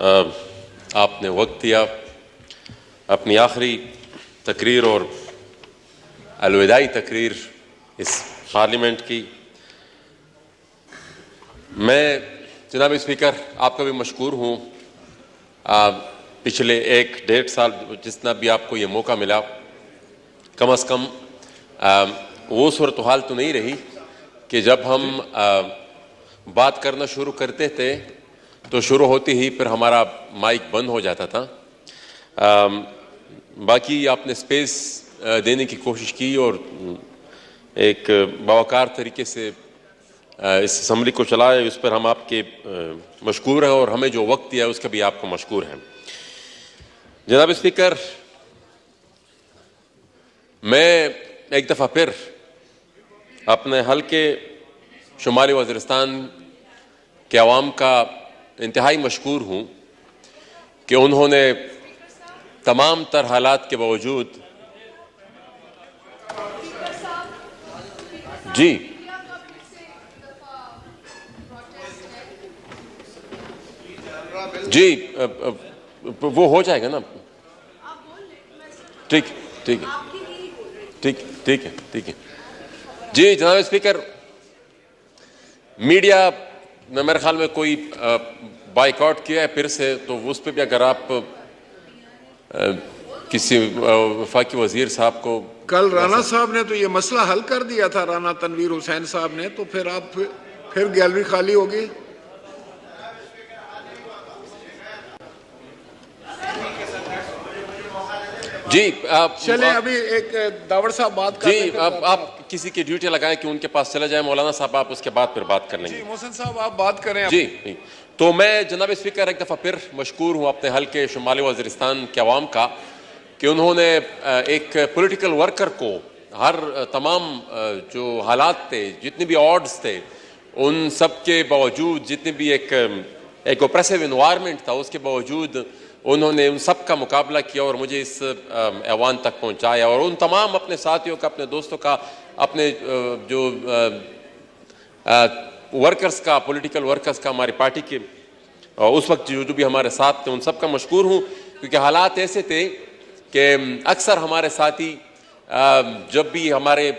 آپ نے وقت دیا اپنی آخری تقریر اور الوداعی تقریر اس پارلیمنٹ کی. میں جناب اسپیکر آپ کا بھی مشکور ہوں. پچھلے 1-1.5 سال جتنا بھی آپ کو یہ موقع ملا، کم از کم وہ صورتحال تو نہیں رہی کہ جب ہم بات کرنا شروع کرتے تھے تو شروع ہوتی ہی پھر ہمارا مائک بند ہو جاتا تھا. باقی آپ نے سپیس دینے کی کوشش کی اور ایک باوقار طریقے سے اس اسمبلی کو چلایا. اس پر ہم آپ کے مشکور ہیں اور ہمیں جو وقت دیا اس کا بھی آپ کو مشکور ہیں. جناب اسپیکر، میں ایک دفعہ پھر اپنے حلقے شمالی وزیرستان کے عوام کا انتہائی مشکور ہوں کہ انہوں نے تمام تر حالات کے باوجود جی وہ ہو جائے گا نا. ٹھیک ہے. جی جناب اسپیکر، میڈیا نے میرے خیال میں کوئی بائیکاٹ کیا ہے پھر سے، تو اس پہ بھی اگر آپ کسی وفاقی وزیر صاحب کو. کل رانا صاحب نے تو یہ مسئلہ حل کر دیا تھا، رانا تنویر حسین صاحب نے، تو پھر آپ پھر گیلری خالی ہوگی. جی چلیں ابھی ایک داوڑ صاحب بات کریں. جی آپ کسی کی ڈیوٹی لگائیں کہ ان کے پاس چلا جائے. مولانا صاحب آپ اس کے بعد پھر بات کر لیں گے. جی محسن صاحب آپ بات کریں. جی تو میں جناب اسپیکر ایک دفعہ پھر مشکور ہوں اپنے حلقے شمالی وزیرستان کے عوام کا کہ انہوں نے ایک پولیٹیکل ورکر کو ہر تمام جو حالات تھے، جتنے بھی آڈز تھے، ان سب کے باوجود، جتنے بھی ایک اوپریسو انوائرمنٹ تھا اس کے باوجود انہوں نے ان سب کا مقابلہ کیا اور مجھے اس ایوان تک پہنچایا. اور ان تمام اپنے ساتھیوں کا، اپنے دوستوں کا، اپنے جو ورکرز کا، پولیٹیکل ورکرز کا، ہماری پارٹی کے اس وقت جو بھی ہمارے ساتھ تھے، ان سب کا مشکور ہوں. کیونکہ حالات ایسے تھے کہ اکثر ہمارے ساتھی جب بھی ہمارے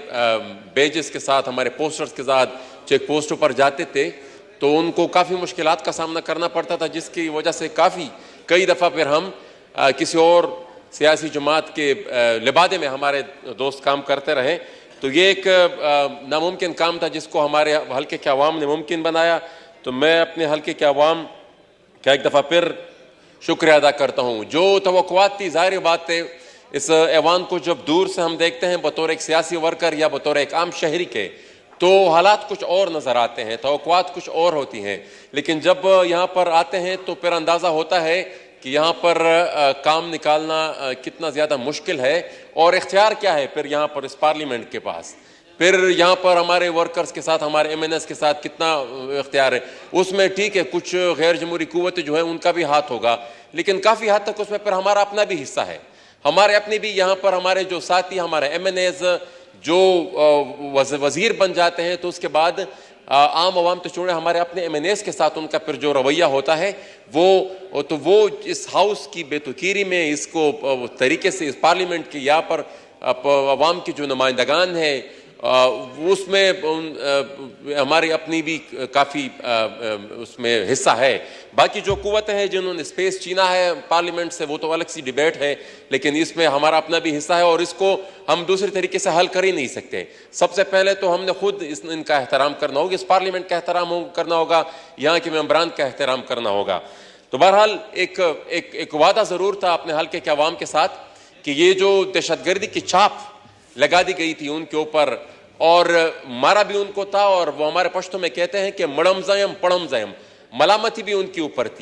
بیجز کے ساتھ، ہمارے پوسٹرز کے ساتھ چیک پوسٹوں پر جاتے تھے تو ان کو کافی مشکلات کا سامنا کرنا پڑتا تھا، جس کی وجہ سے کئی دفعہ پھر ہم کسی اور سیاسی جماعت کے لبادے میں ہمارے دوست کام کرتے رہے. تو یہ ایک ناممکن کام تھا جس کو ہمارے حلقے کے عوام نے ممکن بنایا. تو میں اپنے حلقے کے عوام کا ایک دفعہ پھر شکریہ ادا کرتا ہوں. جو توقعات تھی، ظاہر بات ہے اس ایوان کو جب دور سے ہم دیکھتے ہیں بطور ایک سیاسی ورکر یا بطور ایک عام شہری کے، تو حالات کچھ اور نظر آتے ہیں، توقعات کچھ اور ہوتی ہیں. لیکن جب یہاں پر آتے ہیں تو پھر اندازہ ہوتا ہے کہ یہاں پر کام نکالنا کتنا زیادہ مشکل ہے اور اختیار کیا ہے پھر یہاں پر اس پارلیمنٹ کے پاس. پھر یہاں پر ہمارے ورکرز کے ساتھ، ہمارے ایم این ایس کے ساتھ کتنا اختیار ہے. اس میں ٹھیک ہے کچھ غیر جمہوری قوتیں جو ہیں ان کا بھی ہاتھ ہوگا، لیکن کافی حد تک اس میں پھر ہمارا اپنا بھی حصہ ہے. ہمارے اپنے بھی یہاں پر ہمارے جو ساتھی، ہمارے ایم این ایز جو وزیر بن جاتے ہیں تو اس کے بعد عام عوام تو چھوڑیں، ہمارے اپنے ایم این ایز کے ساتھ ان کا پھر جو رویہ ہوتا ہے وہ اس ہاؤس کی بے تکیری میں، اس کو طریقے سے اس پارلیمنٹ کی یہاں پر عوام کی جو نمائندگان ہیں اس میں ہماری اپنی بھی کافی اس میں حصہ ہے. باقی جو قوتیں ہیں جنہوں نے اسپیس چینا ہے پارلیمنٹ سے، وہ تو الگ سی ڈیبیٹ ہے، لیکن اس میں ہمارا اپنا بھی حصہ ہے اور اس کو ہم دوسری طریقے سے حل کر ہی نہیں سکتے. سب سے پہلے تو ہم نے خود ان کا احترام کرنا ہوگا، اس پارلیمنٹ کا احترام کرنا ہوگا، یہاں کے ممبران کا احترام کرنا ہوگا. تو بہرحال ایک وعدہ ضرور تھا اپنے حلقے کے عوام کے ساتھ کہ یہ جو دہشت گردی کی چھاپ لگا دی گئی تھی ان کے اوپر، اور مارا بھی ان کو تھا، اور وہ ہمارے پشتوں میں کہتے ہیں کہ مڑم زائم پڑم زائم، ملامتی بھی ان کے اوپر تھی.